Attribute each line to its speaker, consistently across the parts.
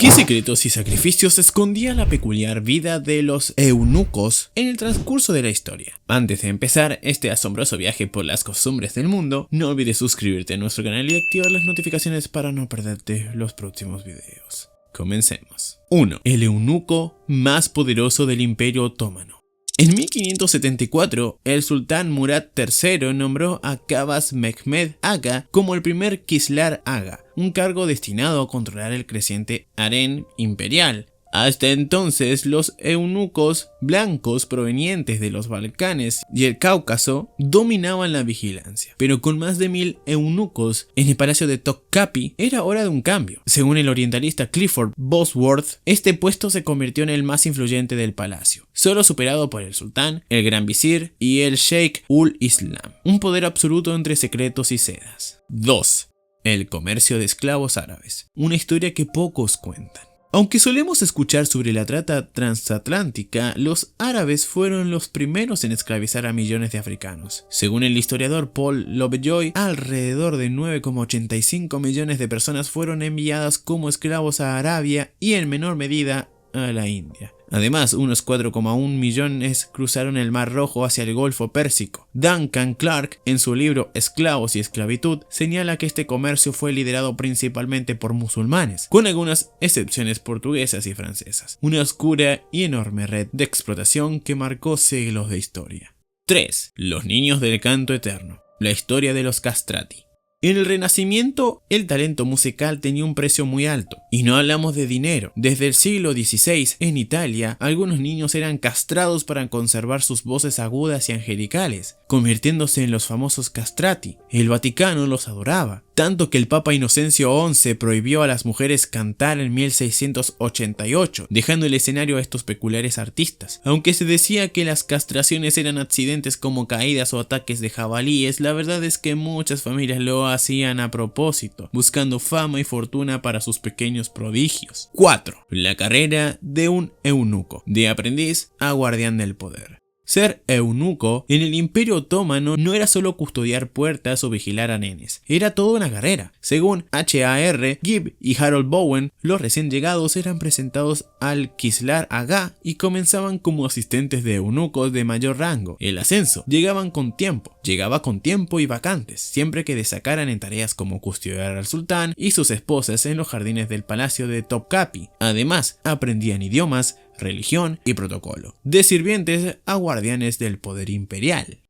Speaker 1: ¿Qué secretos y sacrificios escondía la peculiar vida de los eunucos en el transcurso de la historia? Antes de empezar este asombroso viaje por las costumbres del mundo, no olvides suscribirte a nuestro canal y activar las notificaciones para no perderte los próximos videos. Comencemos. 1. El eunuco más poderoso del Imperio Otomano. En 1574, el sultán Murad III nombró a Qabas Mehmed Aga como el primer Kislar Aga, un cargo destinado a controlar el creciente harén imperial. Hasta entonces, los eunucos blancos provenientes de los Balcanes y el Cáucaso dominaban la vigilancia, pero con más de 1000 eunucos en el palacio de Topkapi era hora de un cambio. Según el orientalista Clifford Bosworth, este puesto se convirtió en el más influyente del palacio, solo superado por el sultán, el gran visir y el sheikh ul-Islam, un poder absoluto entre secretos y sedas. 2. El comercio de esclavos árabes, una historia que pocos cuentan. Aunque solemos escuchar sobre la trata transatlántica, los árabes fueron los primeros en esclavizar a millones de africanos. Según el historiador Paul Lovejoy, alrededor de 9,85 millones de personas fueron enviadas como esclavos a Arabia y en menor medida a la India. Además, unos 4,1 millones cruzaron el Mar Rojo hacia el Golfo Pérsico. Duncan Clark, en su libro Esclavos y Esclavitud, señala que este comercio fue liderado principalmente por musulmanes, con algunas excepciones portuguesas y francesas. Una oscura y enorme red de explotación que marcó siglos de historia. 3. Los niños del canto eterno. La historia de los castrati. En el Renacimiento, el talento musical tenía un precio muy alto, y no hablamos de dinero. Desde el siglo XVI, en Italia, algunos niños eran castrados para conservar sus voces agudas y angelicales, convirtiéndose en los famosos castrati. El Vaticano los adoraba, tanto que el Papa Inocencio XI prohibió a las mujeres cantar en 1688, dejando el escenario a estos peculiares artistas. Aunque se decía que las castraciones eran accidentes como caídas o ataques de jabalíes, la verdad es que muchas familias lo hacían a propósito, buscando fama y fortuna para sus pequeños prodigios. 4. La carrera de un eunuco, de aprendiz a guardián del poder. Ser eunuco en el Imperio Otomano no era solo custodiar puertas o vigilar a nenes, era toda una carrera. Según H.A.R. Gibb y Harold Bowen, los recién llegados eran presentados al Kislar Aga y comenzaban como asistentes de eunucos de mayor rango. El ascenso llegaba con tiempo y vacantes, siempre que destacaran en tareas como custodiar al sultán y sus esposas en los jardines del palacio de Topkapi. Además, aprendían idiomas, religión y protocolo, de sirvientes a guardianes del poder imperial.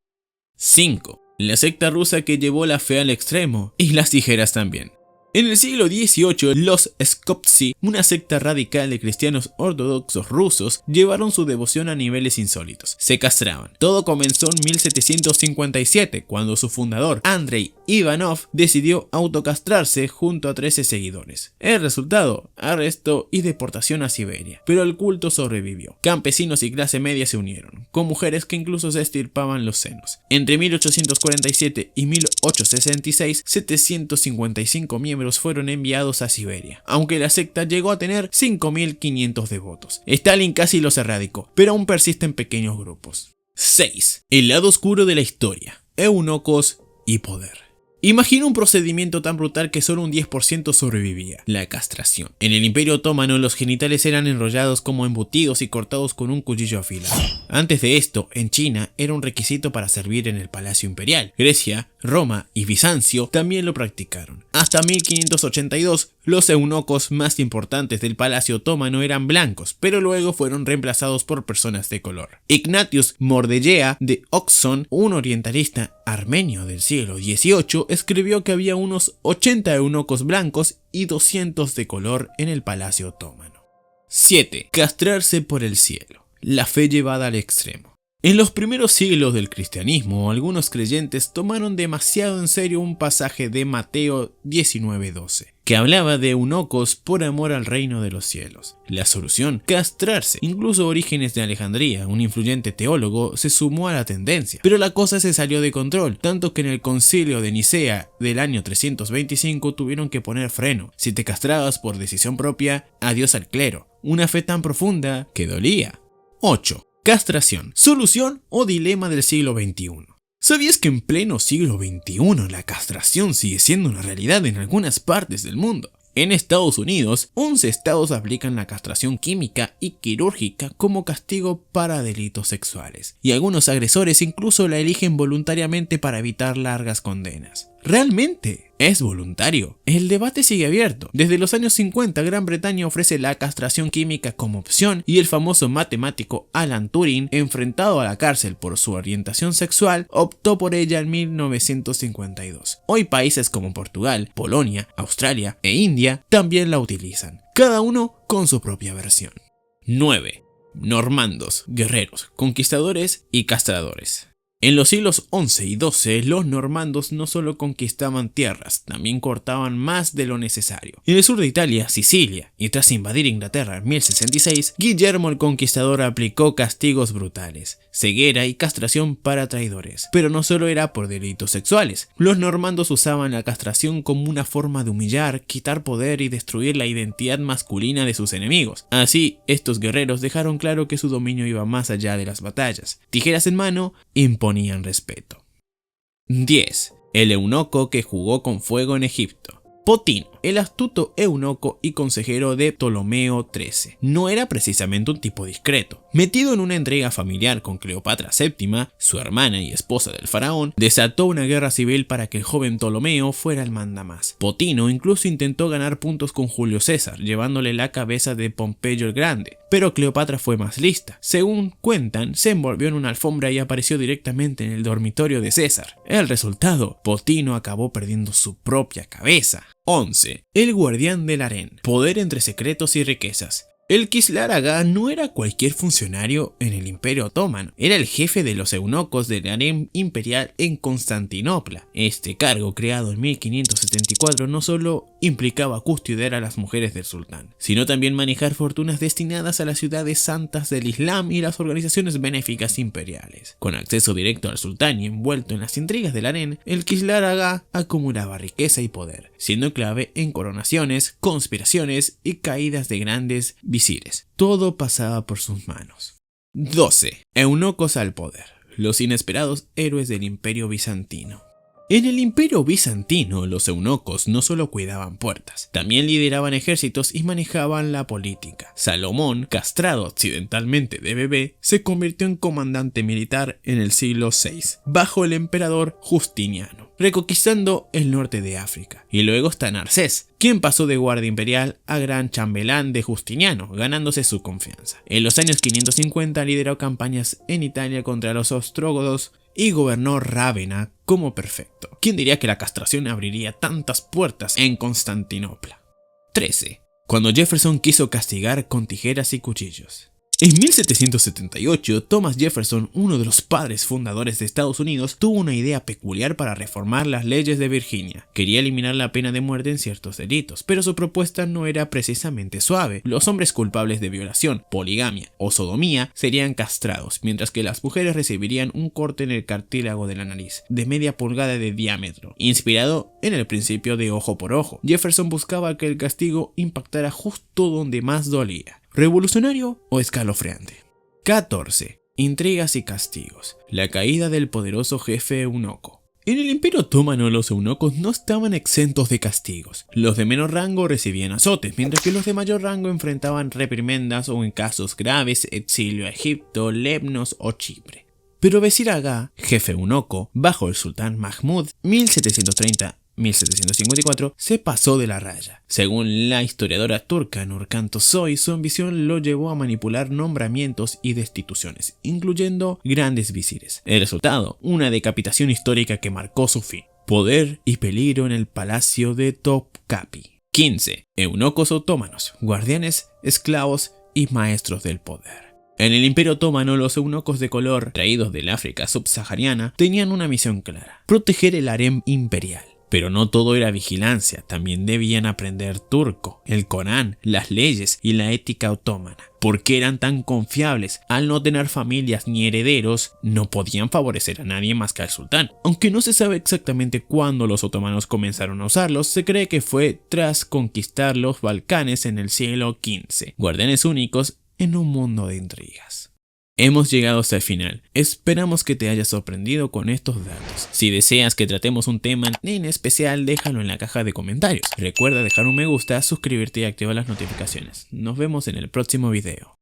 Speaker 1: 5. La secta rusa que llevó la fe al extremo, y las tijeras también. En el siglo XVIII, los Skoptsi, una secta radical de cristianos ortodoxos rusos, llevaron su devoción a niveles insólitos. Se castraban. Todo comenzó en 1757, cuando su fundador, Andrei Ivanov, decidió autocastrarse junto a 13 seguidores. El resultado, arresto y deportación a Siberia. Pero el culto sobrevivió. Campesinos y clase media se unieron, con mujeres que incluso se extirpaban los senos. Entre 1847 y 1866, 755 miembros fueron enviados a Siberia, aunque la secta llegó a tener 5.500 devotos. Stalin casi los erradicó, pero aún persisten pequeños grupos. 6. El lado oscuro de la historia. Eunucos y poder. Imagina un procedimiento tan brutal que solo un 10% sobrevivía: la castración. En el Imperio Otomano, los genitales eran enrollados como embutidos y cortados con un cuchillo afilado. Antes de esto, en China, era un requisito para servir en el Palacio Imperial. Grecia, Roma y Bizancio también lo practicaron. Hasta 1582, los eunucos más importantes del Palacio Otomano eran blancos, pero luego fueron reemplazados por personas de color. Ignatius Mordellea de Oxon, un orientalista armenio del siglo XVIII, escribió que había unos 80 eunucos blancos y 200 de color en el Palacio Otomano. 7. Castrarse por el cielo. La fe llevada al extremo. En los primeros siglos del cristianismo, algunos creyentes tomaron demasiado en serio un pasaje de Mateo 19:12, que hablaba de eunucos por amor al reino de los cielos. La solución: castrarse. Incluso Orígenes de Alejandría, un influyente teólogo, se sumó a la tendencia. Pero la cosa se salió de control, tanto que en el concilio de Nicea del año 325 tuvieron que poner freno. Si te castrabas por decisión propia, adiós al clero. Una fe tan profunda que dolía. 8. Castración, solución o dilema del siglo XXI. ¿Sabías que en pleno siglo XXI la castración sigue siendo una realidad en algunas partes del mundo? En Estados Unidos, 11 estados aplican la castración química y quirúrgica como castigo para delitos sexuales, y algunos agresores incluso la eligen voluntariamente para evitar largas condenas. ¿Realmente es voluntario? El debate sigue abierto. Desde los años 50, Gran Bretaña ofrece la castración química como opción y el famoso matemático Alan Turing, enfrentado a la cárcel por su orientación sexual, optó por ella en 1952. Hoy países como Portugal, Polonia, Australia e India también la utilizan, cada uno con su propia versión. 9. Normandos, guerreros, conquistadores y castradores. En los siglos XI y XII, los normandos no solo conquistaban tierras, también cortaban más de lo necesario. En el sur de Italia, Sicilia, y tras invadir Inglaterra en 1066, Guillermo el Conquistador aplicó castigos brutales, ceguera y castración para traidores. Pero no solo era por delitos sexuales. Los normandos usaban la castración como una forma de humillar, quitar poder y destruir la identidad masculina de sus enemigos. Así, estos guerreros dejaron claro que su dominio iba más allá de las batallas. Tijeras en mano, imponían respeto. 10. El eunuco que jugó con fuego en Egipto. Potino, el astuto eunuco y consejero de Ptolomeo XIII, no era precisamente un tipo discreto. Metido en una intriga familiar con Cleopatra VII, su hermana y esposa del faraón, desató una guerra civil para que el joven Ptolomeo fuera el mandamás. Potino incluso intentó ganar puntos con Julio César, llevándole la cabeza de Pompeyo el Grande, pero Cleopatra fue más lista. Según cuentan, se envolvió en una alfombra y apareció directamente en el dormitorio de César. El resultado, Potino acabó perdiendo su propia cabeza. 11. El guardián del harén. Poder entre secretos y riquezas. El Kislar Agá no era cualquier funcionario en el Imperio Otomano, era el jefe de los eunucos del harén imperial en Constantinopla. Este cargo, creado en 1574, no solo implicaba custodiar a las mujeres del sultán, sino también manejar fortunas destinadas a las ciudades santas del Islam y las organizaciones benéficas imperiales. Con acceso directo al sultán y envuelto en las intrigas del harén, el Kislar Agá acumulaba riqueza y poder, siendo clave en coronaciones, conspiraciones y caídas de grandes visires. Todo pasaba por sus manos. 12. Eunucos al poder. Los inesperados héroes del Imperio Bizantino. En el Imperio Bizantino, los eunucos no solo cuidaban puertas, también lideraban ejércitos y manejaban la política. Salomón, castrado accidentalmente de bebé, se convirtió en comandante militar en el siglo VI, bajo el emperador Justiniano, reconquistando el norte de África. Y luego está Narsés, quien pasó de guardia imperial a gran chambelán de Justiniano, ganándose su confianza. En los años 550 lideró campañas en Italia contra los ostrógodos y gobernó Rávena como prefecto. ¿Quién diría que la castración abriría tantas puertas en Constantinopla? 13. Cuando Jefferson quiso castigar con tijeras y cuchillos. En 1778, Thomas Jefferson, uno de los padres fundadores de Estados Unidos, tuvo una idea peculiar para reformar las leyes de Virginia. Quería eliminar la pena de muerte en ciertos delitos, pero su propuesta no era precisamente suave. Los hombres culpables de violación, poligamia o sodomía serían castrados, mientras que las mujeres recibirían un corte en el cartílago de la nariz, de media pulgada de diámetro, inspirado en el principio de ojo por ojo. Jefferson buscaba que el castigo impactara justo donde más dolía. ¿Revolucionario o escalofriante? 14. Intrigas y castigos. La caída del poderoso jefe eunuco. En el Imperio Otomano los eunucos no estaban exentos de castigos. Los de menor rango recibían azotes, mientras que los de mayor rango enfrentaban reprimendas o en casos graves exilio a Egipto, Lemnos o Chipre. Pero Bezir Agha, jefe eunuco, bajo el sultán Mahmud, 1754, se pasó de la raya. Según la historiadora turca Nurkan Tosoy, su ambición lo llevó a manipular nombramientos y destituciones, incluyendo grandes visires. El resultado, una decapitación histórica que marcó su fin. Poder y peligro en el palacio de Topkapi. 15. Eunucos otomanos, guardianes, esclavos y maestros del poder. En el Imperio Otomano, los eunucos de color, traídos del África subsahariana, tenían una misión clara: proteger el harem imperial. Pero no todo era vigilancia, también debían aprender turco, el Corán, las leyes y la ética otomana. ¿Por qué eran tan confiables? Al no tener familias ni herederos, no podían favorecer a nadie más que al sultán. Aunque no se sabe exactamente cuándo los otomanos comenzaron a usarlos, se cree que fue tras conquistar los Balcanes en el siglo XV. Guardianes únicos en un mundo de intrigas. Hemos llegado hasta el final, esperamos que te haya sorprendido con estos datos. Si deseas que tratemos un tema en especial, déjalo en la caja de comentarios. Recuerda dejar un me gusta, suscribirte y activar las notificaciones. Nos vemos en el próximo video.